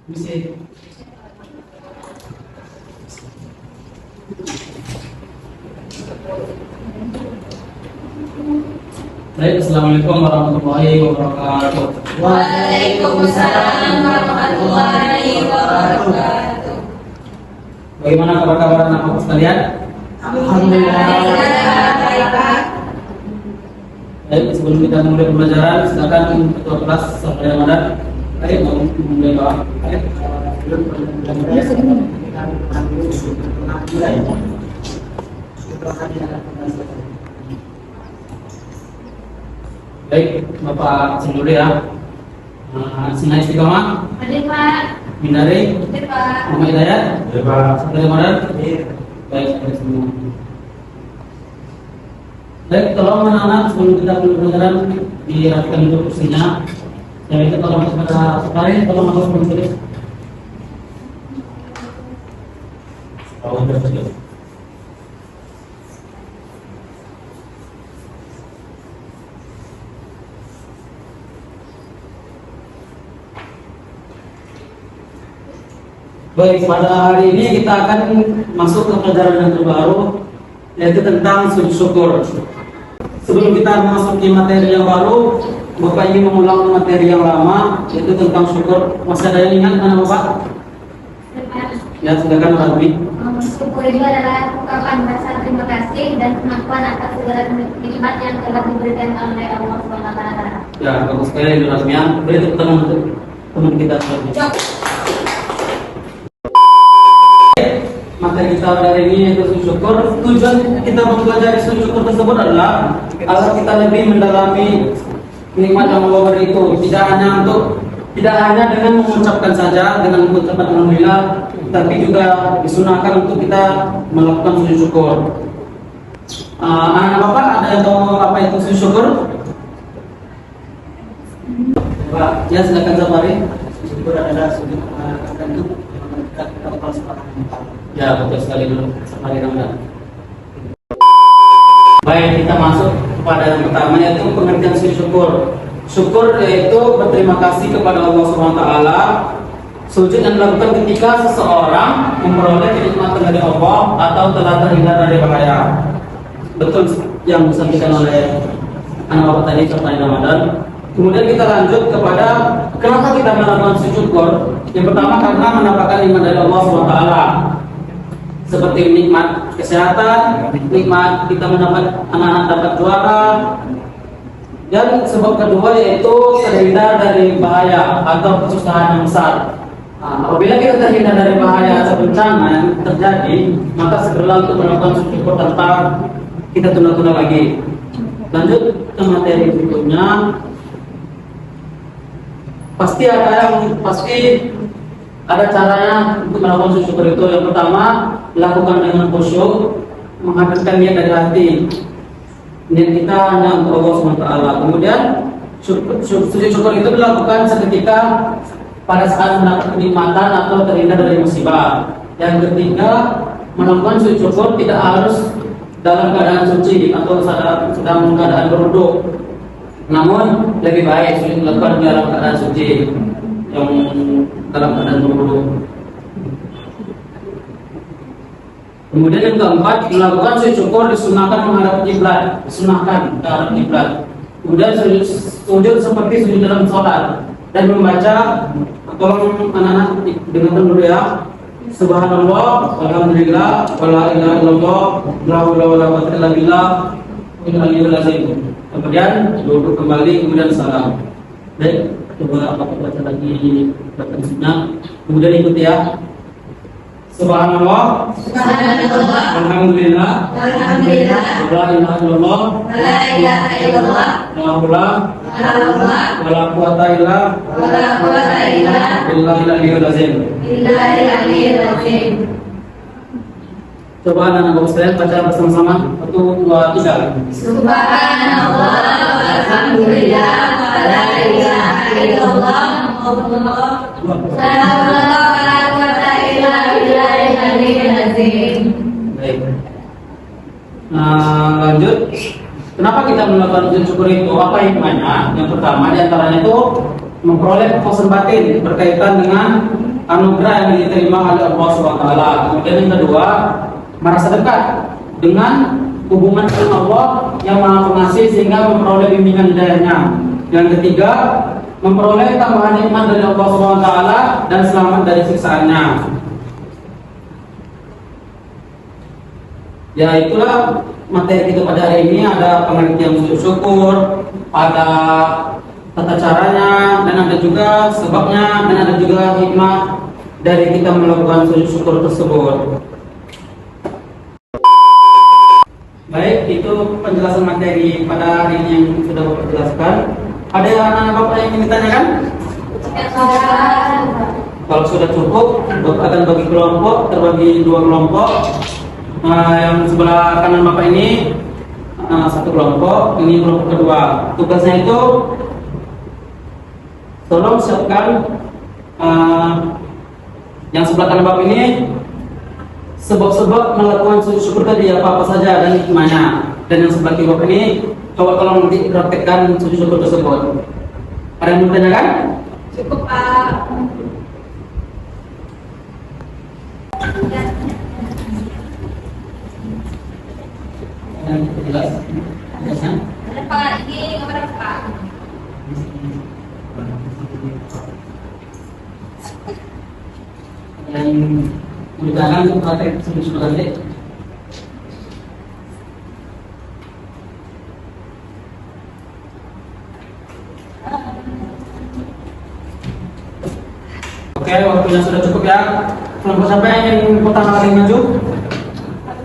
Bisa. Baik, assalamualaikum warahmatullahi wabarakatuh. Waalaikumsalam warahmatullahi wabarakatuh. Bagaimana kabar anak-anak sekalian? Alhamdulillah. Baik, Pak. Baik, sebelum kita mulai pembelajaran, silakan ketua kelas sampai Ramadan. Ayo mulai doa. Baik, Bapak dulu ya. Sinai Istiqomah, Hadir, Pak. Bindari, Hadir, Pak. Muhammad Hidayat, sampai Ramadan. Baik, semua. Baik, tolong anak-anak sebelum kita mulai pembelajaran dirapikan dulu kursinya. Yang itu tolong kepada sekali, tolong masuk ke sini. Baik, pada hari ini kita akan masuk ke pelajaran yang terbaru, yaitu tentang sujud syukur. Sebelum kita memasuki materi yang baru, Bapak ingin mengulang materi yang lama, yaitu tentang syukur. Masih ada yang ingat mana Bapak? Ya, silakan Rabbi. Syukur itu adalah ungkapan rasa terima kasih dan pengakuan atas segala nikmat yang telah diberikan oleh Allah SWT. Ya, bagus sekali itu Rasmian. Beri tepuk tangan untuk teman kita. Materi kita hari ini yaitu sujud syukur. Tujuan kita mempelajari sujud syukur tersebut adalah agar kita lebih mendalami nikmat yang Allah beri itu. Tidak hanya dengan mengucapkan saja dengan mengucapkan alhamdulillah, tapi juga disunahkan untuk kita melakukan sujud syukur. Anak Bapak ada yang tahu apa itu sujud syukur? Pak, ya silakan Zabari. Syukur adalah sujud tertentu kita kepada Allah. Ya, betul sekali dulu. Safari Ramadan. Baik, kita masuk kepada yang pertama, yaitu pengertian sujud syukur. Syukur yaitu berterima kasih kepada Allah SWT. Sujud yang dilakukan ketika seseorang memperoleh kenikmatan dari Allah atau telah terhindar dari bahaya. Betul yang disampaikan oleh anak bapak tadi Safari Ramadan. Kemudian kita lanjut kepada kenapa kita melakukan sujud syukur. Yang pertama karena mendapatkan nikmat dari Allah SWT, seperti nikmat kesehatan, nikmat kita mendapat anak-anak dapat juara, dan sebab kedua yaitu terhindar dari bahaya atau kesusahan yang besar. Apabila kita terhindar dari bahaya atau bencana yang terjadi, maka segera untuk melakukan sujud syukur tanpa kita tunda-tunda lagi. Lanjut ke materi berikutnya. Pasti ada caranya untuk melakukan sujud syukur itu. Yang pertama, lakukan dengan khusyuk, menghadirkan niat dari hati. Niat kita hanya untuk Allah SWT. Kemudian sujud syukur itu dilakukan seketika pada saat mendapat kenikmatan atau terhindar dari musibah. Yang ketiga, melakukan sujud syukur tidak harus dalam keadaan suci atau sedang keadaan berwudu. Namun lebih baik sujud dilakukan dalam keadaan suci, yang dalam keadaan berwudu. Kemudian yang keempat, melakukan sujud syukur disunahkan menghadap kiblat, disunahkan ke arah kiblat. Kemudian sujud seperti sujud dalam sholat dan membaca, tolong anak-anak dengarkan dulu ya. Subhanallah, alhamdulillah, wala ilaha illallah, la haula wala quwwata illa billah, al-aliyyul azim. Kemudian duduk kembali, kemudian salam. Baik, coba Bapak baca lagi bacaan sunnah. Kemudian ikuti ya. Subhanallah, alhamdulillah, la ilaha illallah, la haula wala quwwata illa billahil aliyyil azim. Coba anak-anak sekalian baca bersama-sama. 1, 2, 3. Subhanallah, alhamdulillah, wa la ilaha illallah, la haula wala quwwata illa billahil aliyyil azim. Baik. Lanjut. Kenapa kita melakukan sujud syukur itu? Apa hikmahnya? Yang pertama diantaranya itu memperoleh kepuasan batin berkaitan dengan anugerah yang diterima oleh Allah SWT. Kemudian yang kedua, merasa dekat dengan hubungan dengan Allah yang Maha Pengasih sehingga memperoleh bimbingan hidayahnya. Yang ketiga, memperoleh tambahan nikmat dari Allah SWT dan selamat dari siksaannya. Ya, itulah materi kita pada hari ini. Ada pengertian sujud syukur, ada tata caranya, dan ada juga sebabnya, dan ada juga hikmah dari kita melakukan sujud syukur tersebut. Baik, itu penjelasan materi pada hari ini yang sudah Bapak jelaskan. Ada anak Bapak yang ingin ditanyakan? Kalau sudah cukup, Bapak akan bagi kelompok, terbagi 2 kelompok. Yang sebelah kanan Bapak ini satu kelompok, ini kelompok kedua. Tugasnya itu tolong siapkan yang sebelah kanan Bapak ini sebab-sebab melakukan sujud syukur tadi apa saja dan hikmahnya. Dan yang sebelah kiri Bapak ini coba tolong nanti praktekkan sujud syukur tersebut. Ada yang mau ditanyakan? Cukup Pak. Jelas? Jelasnya? Ada Pak, ini kepada Pak. Yang menggunakan untuk praktek sujud syukur tadi. Oke, waktunya sudah cukup ya. Kelompok siapa yang ingin pertama kali maju?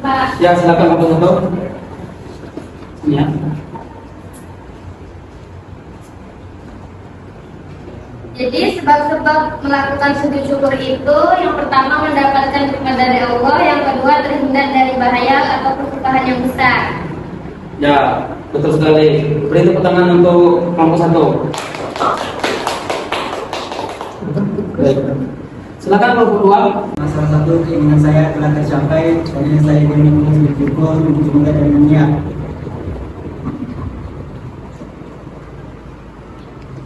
Pak. Ya, silakan kelompok satu. Ya. Jadi sebab-sebab melakukan sujud syukur itu yang pertama mendapatkan nikmat dari Allah, yang kedua terhindar dari bahaya atau kesusahan yang besar. Ya, betul sekali. Beri tepuk tangan untuk kelompok satu. Baik. Silakan kelompok dua. Salah satu keinginan saya telah tercapai, dan saya ingin sujud syukur untuk semoga dari dunia.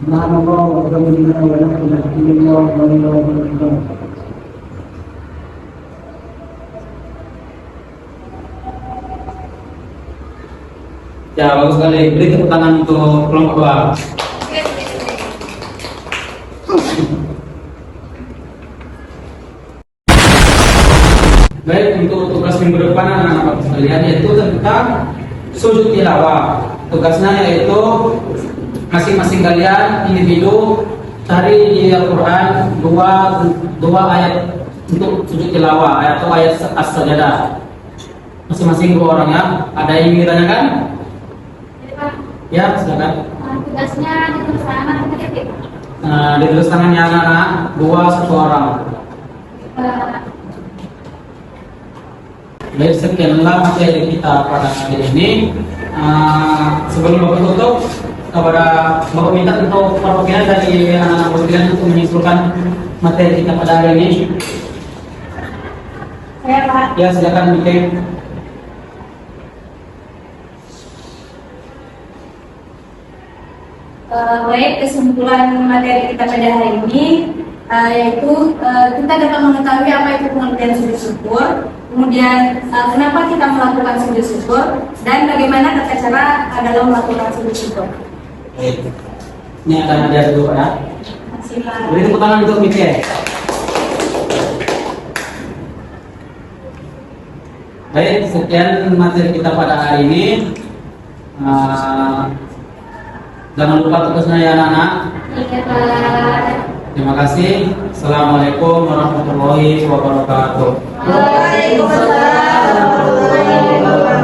Subhanallah wa bihamdihi wa la ilaha illallah wallahu akbar. Ya, bagus sekali. Beri tepuk tangan untuk kelompok dua. Baik, untuk tugas minggu depan anak-anak sekalian yaitu tentang sujud tilawah. Tugasnya yaitu masing-masing kalian individu cari di Al-Quran dua ayat untuk sujud tilawah, ayat atau ayat as-sajadah. Masing-masing 2 orang ya. Ada yang ingin ditanyakan? Ya, silakan. Tugasnya ditulis tangan atau ketik? Ditulis tangannya anak-anak 1 orang. Baik, sekianlah materi kita pada hari ini. Sebelum Bapak tutup, kepada Bapak minta untuk perwakilan dari anak-anak perwakilan untuk menyimpulkan materi kita pada hari ini. Saya Pak. Ya, silakan bikin. Baik, kesimpulan materi kita pada hari ini yaitu kita dapat mengetahui apa itu pengertian sujud syukur, kemudian kenapa kita melakukan sujud syukur, dan bagaimana tata cara dalam melakukan sujud syukur. Baik. Ini akan ada dulu ya. Silakan. Beri tepuk tangan untuk Mike. Baik, sekian materi kita pada hari ini. Jangan lupa tugasnya ya anak-anak. Iya Pak. Terima kasih. Assalamualaikum warahmatullahi wabarakatuh. Waalaikumsalam warahmatullahi wabarakatuh.